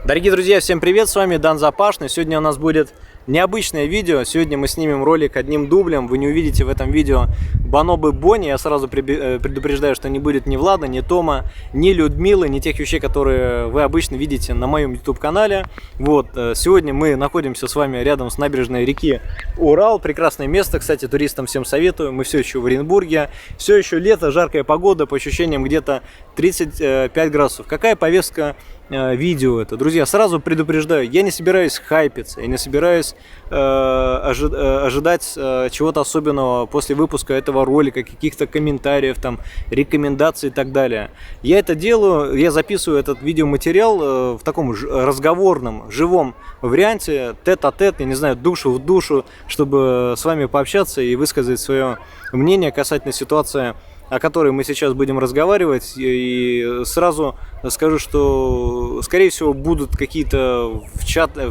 Дорогие друзья, всем привет, с вами Дан Запашный. Сегодня у нас будет необычное видео. Сегодня мы снимем ролик одним дублем. Вы не увидите в этом видео Бонобо Бони. Я сразу предупреждаю, что не будет ни Влада, ни Тома, ни Людмилы, ни тех вещей, которые вы обычно видите на моем YouTube-канале. Вот, сегодня мы находимся с вами рядом с набережной реки Урал. Прекрасное место, кстати, туристам всем советую. Мы все еще в Оренбурге. Все еще лето, жаркая погода, по ощущениям где-то 35 градусов. Какая повестка видео это? Друзья, сразу предупреждаю, я не собираюсь хайпиться, я не собираюсь ожидать чего-то особенного после выпуска этого ролика, каких-то комментариев, там, рекомендаций и так далее. Я это делаю, я записываю этот видеоматериал в таком разговорном, живом варианте, тет-а-тет, я не знаю, душу в душу, чтобы с вами пообщаться и высказать свое мнение касательно ситуации, о которой мы сейчас будем разговаривать. И сразу скажу, что скорее всего будут какие-то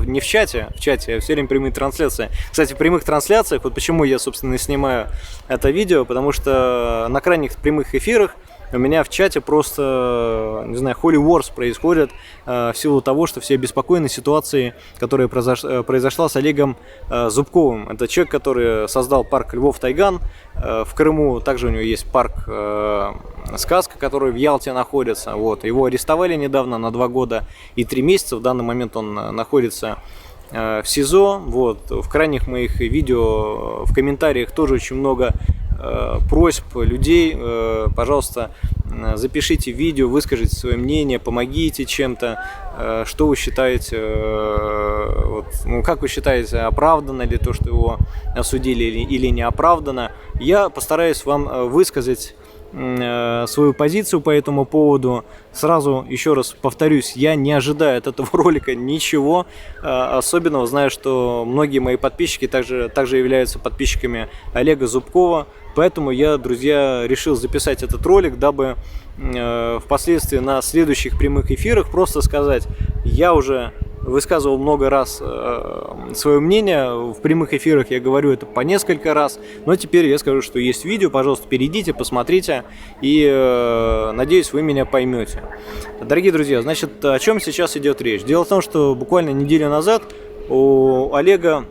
не в чате, а все время прямые трансляции. Кстати, в прямых трансляциях, вот почему я, собственно, снимаю это видео, потому что на крайних прямых эфирах у меня в чате просто, не знаю, Holy Wars происходит в силу того, что все обеспокоены ситуацией, которая произошла с Олегом Зубковым. Это человек, который создал парк Львов-Тайган в Крыму. Также у него есть парк Сказка, который в Ялте находится. Вот. Его арестовали недавно на 2 года и 3 месяца. В данный момент он находится в СИЗО. Вот. В крайних моих видео в комментариях тоже очень много просьб людей. Пожалуйста, запишите видео, выскажите свое мнение, помогите чем-то. Что вы считаете, как вы считаете, оправдано ли то, что его осудили, или не оправдано? Я постараюсь вам высказать свою позицию по этому поводу. Сразу еще раз повторюсь, я не ожидаю от этого ролика ничего особенного. Знаю, что многие мои подписчики также являются подписчиками Олега Зубкова. Поэтому я, друзья, решил записать этот ролик, дабы впоследствии на следующих прямых эфирах просто сказать: я уже высказывал много раз свое мнение, в прямых эфирах я говорю это по несколько раз, но теперь я скажу, что есть видео, пожалуйста, перейдите, посмотрите, и надеюсь, вы меня поймете. Дорогие друзья, значит, о чем сейчас идет речь? Дело в том, что буквально неделю назад у Олега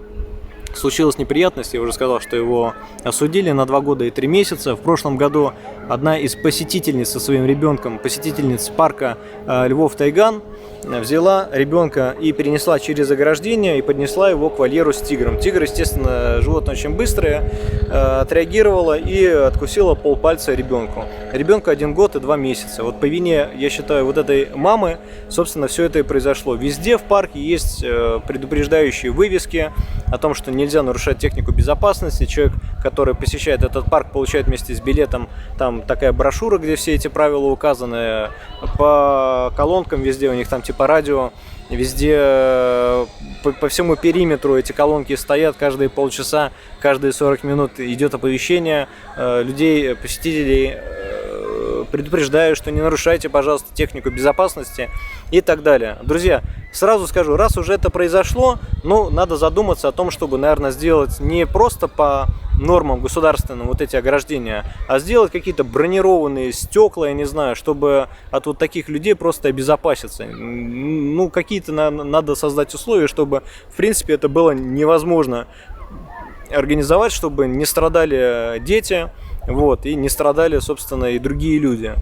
случилась неприятность. Я уже сказал, что его осудили на 2 года и 3 месяца. В прошлом году одна из посетительниц со своим ребенком, посетительниц парка Львов-Тайган, взяла ребенка и перенесла через ограждение и поднесла его к вольеру с тигром. Тигр, естественно, животное очень быстрое, отреагировала и откусила полпальца ребенку. Ребенку 1 год и 2 месяца. Вот по вине, я считаю, вот этой мамы, собственно, все это и произошло. Везде в парке есть предупреждающие вывески о том, что нельзя нарушать технику безопасности. Человек, который посещает этот парк, получает вместе с билетом там такая брошюра, где все эти правила указаны. По колонкам везде у них там типа радио, везде по всему периметру эти колонки стоят, каждые полчаса, каждые 40 минут идет оповещение людей, посетителей, предупреждаю, что не нарушайте, пожалуйста, технику безопасности и так далее. Друзья, сразу скажу, раз уже это произошло, надо задуматься о том, чтобы, наверное, сделать не просто по нормам государственным вот эти ограждения, а сделать какие-то бронированные стекла, я не знаю, чтобы от вот таких людей просто обезопаситься. Какие-то надо создать условия, чтобы, в принципе, это было невозможно организовать, чтобы не страдали дети, и не страдали, собственно, и другие люди.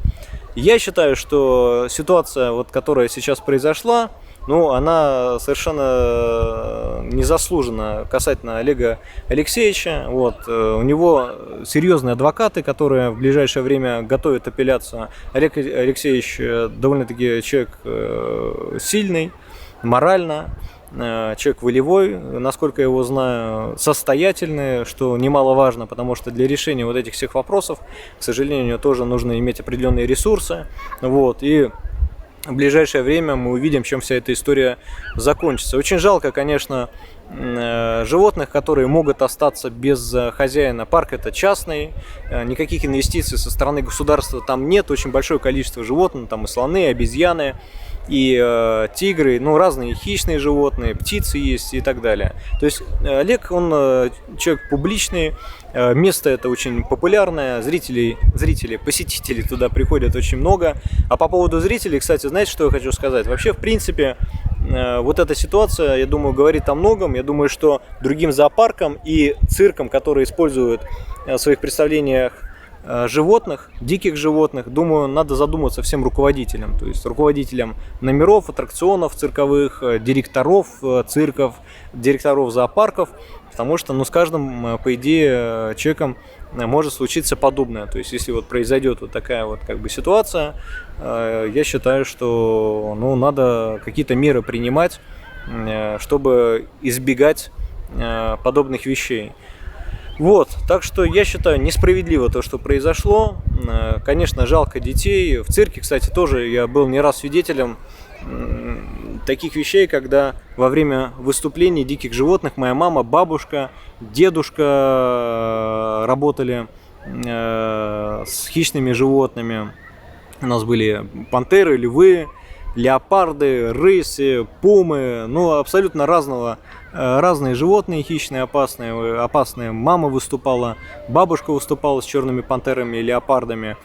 Я считаю, что ситуация, которая сейчас произошла, она совершенно незаслуженно касательно Олега Алексеевича. У него серьезные адвокаты, которые в ближайшее время готовят апелляцию. Олег Алексеевич довольно-таки человек сильный, морально. Человек волевой, насколько я его знаю, состоятельный, что немаловажно, потому что для решения вот этих всех вопросов, к сожалению, тоже нужно иметь определенные ресурсы. И в ближайшее время мы увидим, чем вся эта история закончится. Очень жалко, конечно, животных, которые могут остаться без хозяина. Парк это частный, никаких инвестиций со стороны государства там нет, очень большое количество животных, там и слоны, и обезьяны, и тигры, разные хищные животные, птицы есть и так далее. То есть Олег, он человек публичный, место это очень популярное, зрителей, посетителей туда приходят очень много. А по поводу зрителей, кстати, знаете, что я хочу сказать? Вообще, в принципе, вот эта ситуация, я думаю, говорит о многом. Я думаю, что другим зоопаркам и циркам, которые используют в своих представлениях животных, диких животных, думаю, надо задуматься всем руководителям, то есть руководителям номеров, аттракционов цирковых, директоров цирков, директоров зоопарков, потому что, ну, с каждым, по идее, человеком может случиться подобное. То есть, если вот произойдет вот такая вот как бы ситуация, я считаю, что, ну, надо какие-то меры принимать, чтобы избегать подобных вещей. Вот, так что я считаю несправедливо то, что произошло. Конечно, жалко детей. В цирке, кстати, тоже я был не раз свидетелем таких вещей, когда во время выступлений диких животных моя мама, бабушка, дедушка работали с хищными животными. У нас были пантеры, львы, леопарды, рыси, пумы, ну, абсолютно разные животные, хищные, опасные. Мама выступала, бабушка выступала с черными пантерами и леопардами.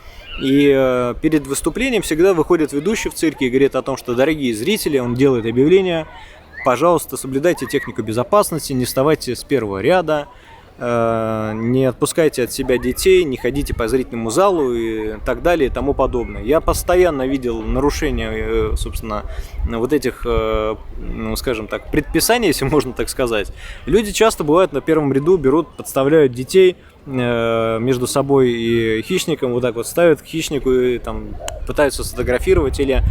И перед выступлением всегда выходит ведущий в цирке и говорит о том, что, дорогие зрители, он делает объявление: пожалуйста, соблюдайте технику безопасности, не вставайте с первого ряда, не отпускайте от себя детей, не ходите по зрительному залу и так далее и тому подобное. Я постоянно видел нарушения, собственно, вот этих, ну, скажем так, предписаний, если можно так сказать. Люди часто бывают на первом ряду, берут, подставляют детей между собой и хищником, вот так вот ставят к хищнику и там пытаются сфотографировать или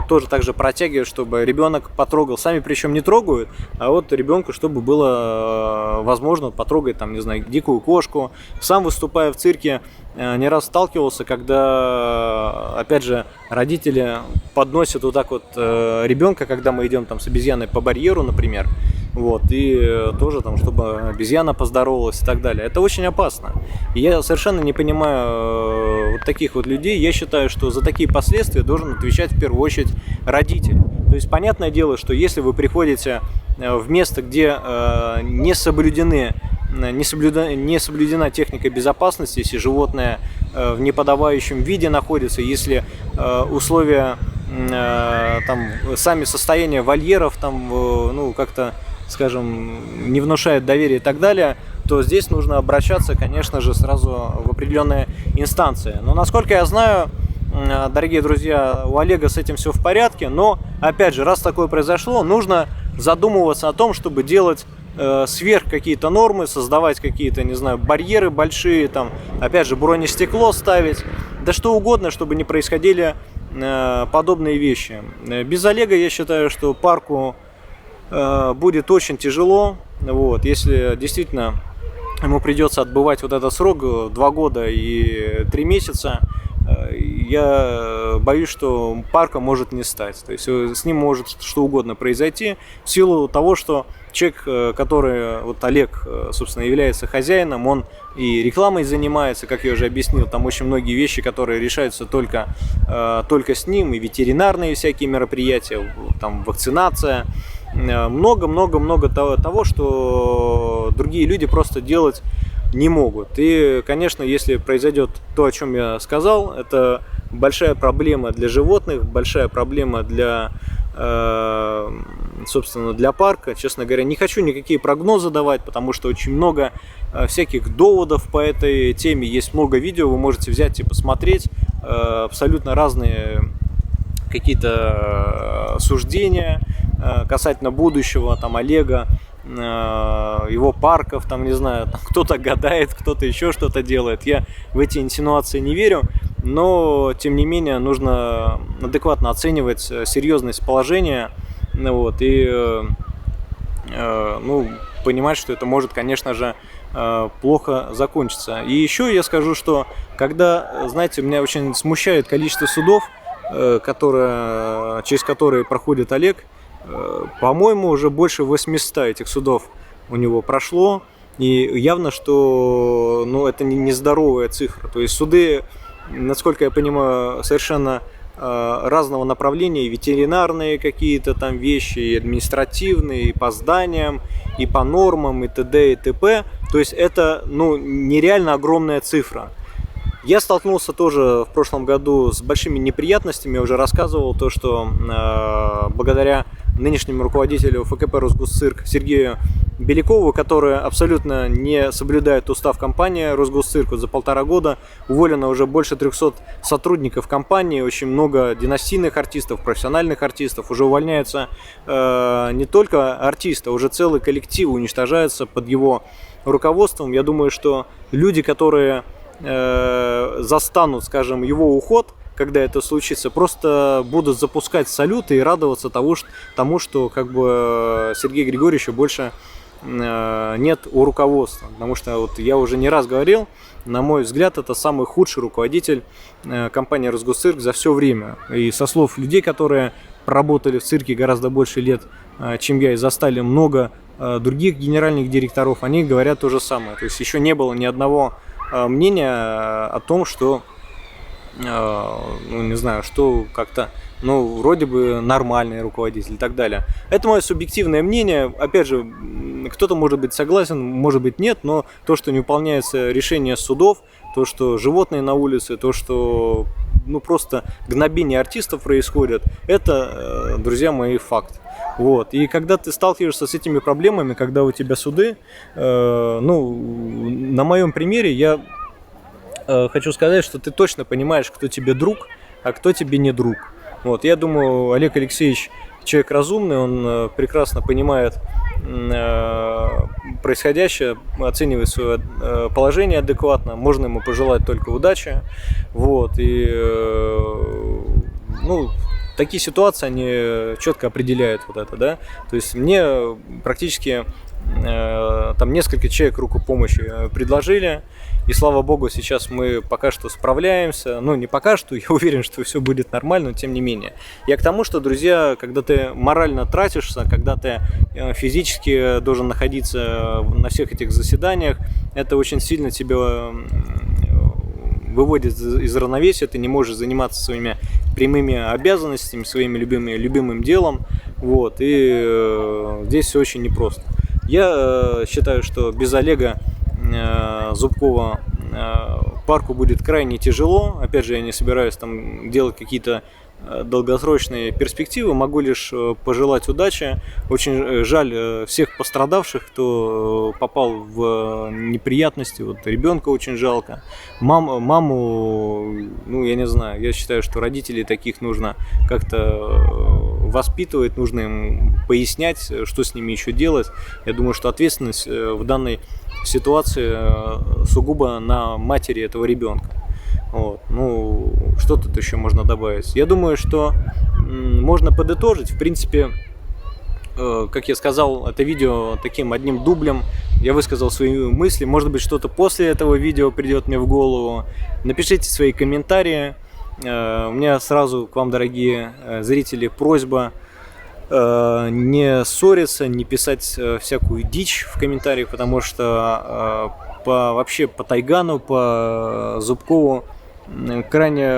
тоже так же протягивают, чтобы ребенок потрогал. Сами причем не трогают, а вот ребенку, чтобы было возможно потрогать, там, не знаю, дикую кошку. Сам, выступая в цирке, не раз сталкивался, когда, опять же, родители подносят вот так вот ребенка, когда мы идем там с обезьяной по барьеру, например, вот, и тоже там, чтобы обезьяна поздоровалась и так далее. Это очень опасно. И я совершенно не понимаю вот таких вот людей. Я считаю, что за такие последствия должен отвечать в первую очередь родитель. То есть, понятное дело, что если вы приходите в место, где не соблюдена техника безопасности, если животное в неподобающем виде находится, если условия, там, сами состояния вольеров там, ну, как-то, скажем, не внушает доверия и так далее, то здесь нужно обращаться, конечно же, сразу в определенные инстанции. Но, насколько я знаю, дорогие друзья, у Олега с этим все в порядке, но, опять же, раз такое произошло, нужно задумываться о том, чтобы делать сверх какие-то нормы, создавать какие-то, не знаю, барьеры большие, там, опять же, бронестекло ставить, да что угодно, чтобы не происходили подобные вещи. Без Олега, я считаю, что парку будет очень тяжело, вот, если действительно ему придется отбывать вот этот срок 2 года и 3 месяца, я боюсь, что парка может не стать. То есть с ним может что угодно произойти в силу того, что человек, который, вот Олег, собственно, является хозяином, он и рекламой занимается, как я уже объяснил, там очень многие вещи, которые решаются только с ним, и ветеринарные всякие мероприятия, там вакцинация, много того, что другие люди просто делать не могут. И, конечно, если произойдет то, о чем я сказал, это большая проблема для животных, большая проблема для, собственно, для парка. Честно говоря, не хочу никакие прогнозы давать, потому что очень много всяких доводов по этой теме. Есть много видео, вы можете взять и посмотреть. Абсолютно разные какие-то суждения касательно будущего, там, Олега, его парков, там, не знаю, там кто-то гадает, кто-то еще что-то делает. Я в эти инсинуации не верю, но, тем не менее, нужно адекватно оценивать серьезность положения, вот, и ну, понимать, что это может, конечно же, плохо закончиться. И еще я скажу, что когда, знаете, меня очень смущает количество судов, через которые проходит Олег. По-моему, уже больше 800 этих судов у него прошло, и явно, что, ну, это нездоровая цифра. То есть суды, насколько я понимаю, совершенно разного направления, и ветеринарные какие-то там вещи, и административные, и по зданиям, и по нормам, и т.д. и т.п. То есть это, ну, нереально огромная цифра. Я столкнулся тоже в прошлом году с большими неприятностями, я уже рассказывал то, что благодаря нынешнему руководителю ФКП «Росгосцирк» Сергею Белякову, который абсолютно не соблюдает устав компании «Росгосцирк». Вот за 1,5 года уволено уже больше 300 сотрудников компании, очень много династийных артистов, профессиональных артистов. Уже увольняются не только артисты, а уже целый коллектив уничтожается под его руководством. Я думаю, что люди, которые застанут, скажем, его уход, когда это случится, просто будут запускать салюты и радоваться тому, что как бы Сергея Григорьевича больше нет у руководства. Потому что вот я уже не раз говорил, на мой взгляд, это самый худший руководитель компании «Росгосцирк» за все время. И со слов людей, которые проработали в цирке гораздо больше лет, чем я, и застали много других генеральных директоров, они говорят то же самое. То есть еще не было ни одного мнения о том, что ну, не знаю, что как-то, ну, вроде бы нормальный руководитель и так далее. Это мое субъективное мнение. Опять же, кто-то может быть согласен, может быть нет, но то, что не выполняется решение судов, то, что животные на улице, то, что ну, просто гнобение артистов происходит, это, друзья мои, факт. Вот. И когда ты сталкиваешься с этими проблемами, когда у тебя суды, ну, на моем примере я хочу сказать, что ты точно понимаешь, кто тебе друг, а кто тебе не друг. Вот. Я думаю, Олег Алексеевич человек разумный, он прекрасно понимает происходящее, оценивает свое положение адекватно, можно ему пожелать только удачи. Вот. И ну, такие ситуации, они четко определяют вот это, да. То есть мне практически там несколько человек руку помощи предложили, и слава богу, сейчас мы пока что справляемся. Ну, не пока что, я уверен, что все будет нормально, но тем не менее. Я к тому, что, друзья, когда ты морально тратишься, когда ты физически должен находиться на всех этих заседаниях, это очень сильно тебя выводит из равновесия, ты не можешь заниматься своими прямыми обязанностями, своим любимым делом. Вот, и здесь все очень непросто. Я считаю, что без Олега Зубкова парку будет крайне тяжело. Опять же, я не собираюсь там делать какие-то долгосрочные перспективы, могу лишь пожелать удачи. Очень жаль всех пострадавших, кто попал в неприятности. Вот ребенка очень жалко. Маму, ну я не знаю, я считаю, что родителей таких нужно как-то воспитывать, нужно им пояснять, что с ними еще делать. Я думаю, что ответственность в данной ситуации сугубо на матери этого ребенка. Вот. Ну, что тут еще можно добавить? Я думаю, что можно подытожить. В принципе, как я сказал, это видео таким одним дублем. Я высказал свои мысли. Может быть, что-то после этого видео придет мне в голову. Напишите свои комментарии. У меня сразу к вам, дорогие зрители, просьба не ссориться, не писать всякую дичь в комментариях, потому что вообще по Тайгану, по Зубкову крайне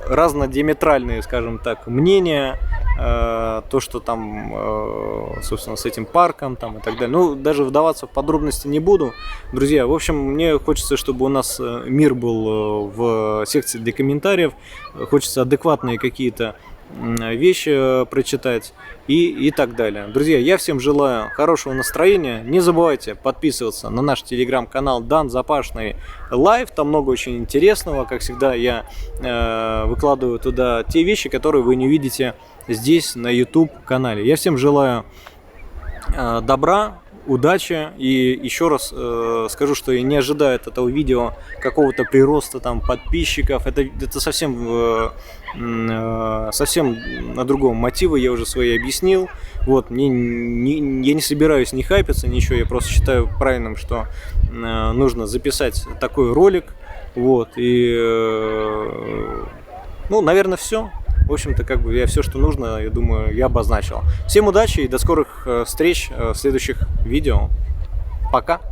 разнодиаметральные, скажем так, мнения. То, что там, собственно, с этим парком там, и так далее. Ну, даже вдаваться в подробности не буду. Друзья, в общем, мне хочется, чтобы у нас мир был в секции для комментариев. Хочется адекватные какие-то вещи прочитать и так далее. Друзья, я всем желаю хорошего настроения. Не забывайте подписываться на наш телеграм-канал Дан Запашный Лайв. Там много очень интересного. Как всегда, я выкладываю туда те вещи, которые вы не видите здесь на YouTube канале. Я всем желаю добра, удачи, и еще раз скажу, что я не ожидаю от этого видео какого-то прироста там подписчиков. Это совсем на другом мотиве, я уже свои объяснил. Вот, я не собираюсь ни хайпиться, ничего, я просто считаю правильным, что нужно записать такой ролик. Вот, и ну, наверное, все. В общем-то, как бы я все, что нужно, я думаю, я обозначил. Всем удачи и до скорых встреч в следующих видео. Пока!